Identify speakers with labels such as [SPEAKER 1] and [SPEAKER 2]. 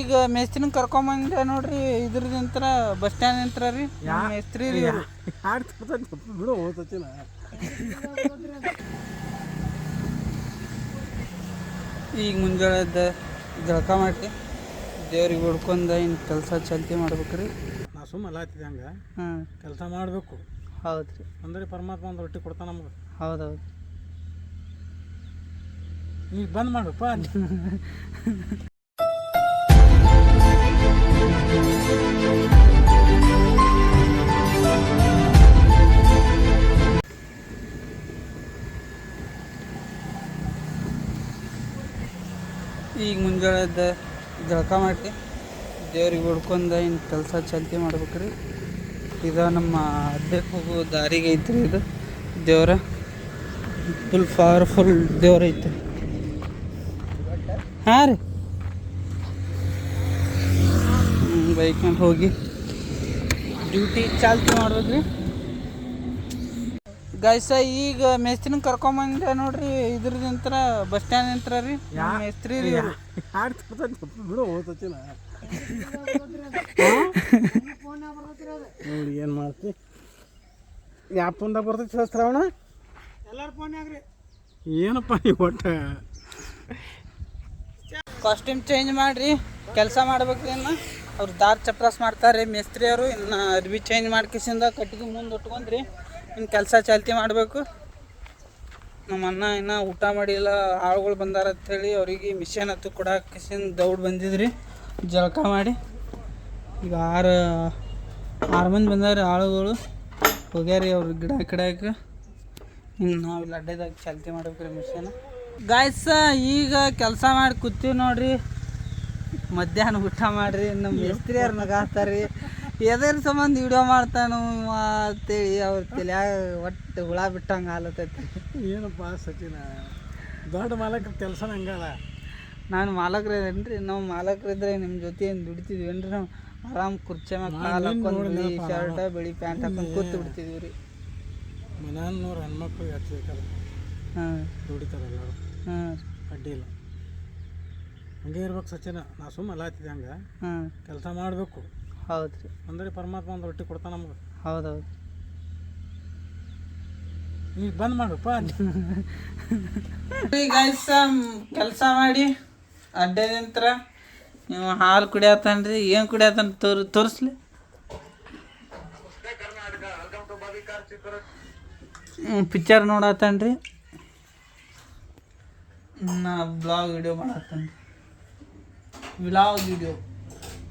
[SPEAKER 1] ಈಗ ಮೇಸ್ತ್ರಿನ ಕರ್ಕೊಂಬಂದೆ ನೋಡ್ರಿ ಇದ್ರದಿಂತ್ರ bus stand ನಿಂತ್ರ ರೀ ಮೇಸ್ತ್ರಿ ರೀ
[SPEAKER 2] ಬಿಡು ಹೋಗ್ತಿಲ್ಲ.
[SPEAKER 1] ಈಗ ಮುಂಜಾನೆ ಜಳಕ ಮಾಡಿ ದೇವ್ರಿಗೆ ಹುಡ್ಕೊಂಡ ಇನ್ನು ಕೆಲಸ ಚಾಲ್ತಿ ಮಾಡ್ಬೇಕ್ರಿ.
[SPEAKER 2] ನಾ ಸುಮ್ಮನೆ ಅಲ್ಲಾತಿದ್ದೆ ಹಂಗೆ ಕೆಲಸ ಮಾಡಬೇಕು.
[SPEAKER 1] ಹೌದು ರೀ.
[SPEAKER 2] ಅಂದ್ರೆ ಪರಮಾತ್ಮ ಒಂದು ರೊಟ್ಟಿ ಕೊಡ್ತಾನೆ ನಮ್ಗೆ.
[SPEAKER 1] ಹೌದೌದು.
[SPEAKER 2] ಈಗ ಬಂದ್ ಮಾಡಪ್ಪ.
[SPEAKER 1] ಈಗ ಮುಂಜಾನೆ ಜಳಕ ಮಾಡಿ ದೇವ್ರಿಗೆ ಹುಡ್ಕೊಂಡ ಇನ್ನು ಕೆಲಸ ಚಾಲ್ತಿ ಮಾಡ್ಬೇಕ್ರಿ. ಇದು ನಮ್ಮ ಅಡ್ಡಕ್ಕೆ ಹೋಗೋ ದಾರಿಗೆ ಐತ್ರಿ. ಇದು ದೇವ್ರ ಫುಲ್ ಪವರ್ಫುಲ್ ದೇವ್ರ ಐತೆ. ಹಾಂ ರೀ, ಬೈಕ್ನಲ್ಲಿ ಹೋಗಿ ಡ್ಯೂಟಿ ಚಾಲ್ತಿ ಮಾಡ್ಬೇಕ್ರಿ. ಗೈಸ ಈಗ ಮೇಸ್ತ್ರಿನ ಕರ್ಕೊಂಬಂದೆ ನೋಡ್ರಿ ಇದ್ರದಿಂತ್ರ ಬಸ್ ಸ್ಟ್ಯಾಂಡ್ ನಿಂತ್ರ ರೀ ಮೇಸ್ತ್ರಿ ರೀ.
[SPEAKER 2] ಬಿಡು ಹೋಗ್ತಿಲ್ಲ. ನೋಡಿ ಏನು ಮಾಡ್ತಿ, ಯಾವ ಫೋನ್ದಾಗ ಬರ್ತೈತಿ ಶ್ರಾವಣ? ಎಲ್ಲರ ಫೋನ್ಯಾಗ್ರಿ. ಏನಪ್ಪ ನೀವು ಒಟ್ಟು
[SPEAKER 1] ಕಾಸ್ಟ್ಯೂಮ್ ಚೇಂಜ್ ಮಾಡಿರಿ, ಕೆಲಸ ಮಾಡ್ಬೇಕ್ರಿ. ಇನ್ನು ಅವ್ರು ದಾರ್ ಚಪ್ರಾಸ್ ಮಾಡ್ತಾರೆ ಮೇಸ್ತ್ರಿ ಅವರು. ಇನ್ನು ಅರ್ಬಿ ಚೇಂಜ್ ಮಾಡ್ಕಿಸಿಂದ ಕಟ್ಟಿಗೆ ಮುಂದೆ ಉಟ್ಕೊಂಡ್ರಿ ಇನ್ನು ಕೆಲಸ ಚಾಲ್ತಿ ಮಾಡಬೇಕು. ನಮ್ಮ ಅಣ್ಣ ಇನ್ನೂ ಊಟ ಮಾಡಿಲ್ಲ, ಆಳುಗಳು ಬಂದಾರ ಅಂಥೇಳಿ ಅವ್ರಿಗೆ ಮಿಷನ್ ಹತ್ತು ಕೊಡಾಕಿಸಿಂದ ದೌಡ್ ಬಂದಿದ್ರಿ ಜಳಕ ಮಾಡಿ. ಈಗ ಆರು ಮಂದಿ ಬಂದಾರ ಆಳುಗಳು, ಹೋಗ್ಯಾರಿ ಅವ್ರು ಗಿಡ ಕಿಡಕ್ಕೆ. ಇನ್ನು ನಾವು ಇಲ್ಲಿ ಅಡ್ಡದಾಗ ಚಾಲ್ತಿ ಮಾಡ್ಬೇಕ್ರಿ ಮಿಷನ್. ಗಾಯ್ಸ ಈಗ ಕೆಲಸ ಮಾಡಿ ಕೂತೀವಿ ನೋಡ್ರಿ. ಮಧ್ಯಾಹ್ನ ಊಟ ಮಾಡಿರಿ. ನಮ್ಮ ಮೇಸ್ತ್ರಿ ಅವ್ರು ನಗಾತಾರ್ರಿ, ಎದ್ರ ಸಂಬಂಧ ವಿಡಿಯೋ ಮಾಡ್ತಾನು ಅಂತೇಳಿ ಅವ್ರ ತಲೆಯಾಗ ಒಟ್ಟು ಹುಳ ಬಿಟ್ಟಂಗೆ ಹಾಲತ್ತೈತಿ.
[SPEAKER 2] ಏನಪ್ಪ ಸಚಿನ, ದೊಡ್ಡ ಮಾಲಕ್ರ ಕೆಲಸ ಹಂಗಲ್ಲ.
[SPEAKER 1] ನಾನು ಮಾಲಕ್ರೇನ್ರಿ, ನಾವು ಮಾಲಕ್ರಿದ್ರೆ ನಿಮ್ಮ ಜೊತೆ ಏನು ದುಡಿತಿದ್ವಿ ಏನ್ರಿ? ನಾವು ಆರಾಮ್ ಕುರ್ಚಿ ಮ್ಯಾಗ ಕಾಲು ಹಾಕೊಂಡು ಬಿಳಿ ಶರ್ಟ್ ಬಿಳಿ ಪ್ಯಾಂಟ್ ಹಾಕೊಂಡು ಕೂತು ಬಿಡ್ತಿದ್ವಿ ರೀ.
[SPEAKER 2] ಮನೆಯವ್ರು ಹೆಣ್ಮಕ್ಳು ಹಚ್ಬೇಕಲ್ಲ, ದುಡಿತಾರೆ ಎಲ್ಲರೂ. ಅಡ್ಡಿ ಇಲ್ಲ, ಹಂಗೆ ಇರ್ಬೇಕು ಸಚಿನ. ನಾ ಸುಮ್ಮನೆ ಅಲ್ಲಾತಿದ್ದೆ ಹಂಗೆ ಕೆಲಸ ಮಾಡಬೇಕು.
[SPEAKER 1] ಹೌದು ರೀ.
[SPEAKER 2] ಅಂದ್ರೆ ಪರಮಾತ್ಮ ಒಂದು ರೊಟ್ಟಿ ಕೊಡ್ತಾನೆ ನಮ್ಗೆ.
[SPEAKER 1] ಹೌದೌದು.
[SPEAKER 2] ಈಗ ಬಂದ್ ಮಾಡಪ್ಪ.
[SPEAKER 1] ಈಗ ಕೆಲಸ ಮಾಡಿ ಅಡ್ಡದಿಂತ್ರ ನೀವು ಹಾಲು ಕುಡಿಯತ್ತನ್ರಿ. ಏನು ಕುಡಿಯತ್ತನ್ ತೋರಿಸ್ಲಿ. ಪಿಕ್ಚರ್ ನೋಡತ್ತನ್ರಿ. ನಾ ಬ್ಲಾಗ್ ವಿಡಿಯೋ ಮಾಡತ್ತನ್ರಿ, ವ್ಲಾಗ್ ವಿಡಿಯೋ.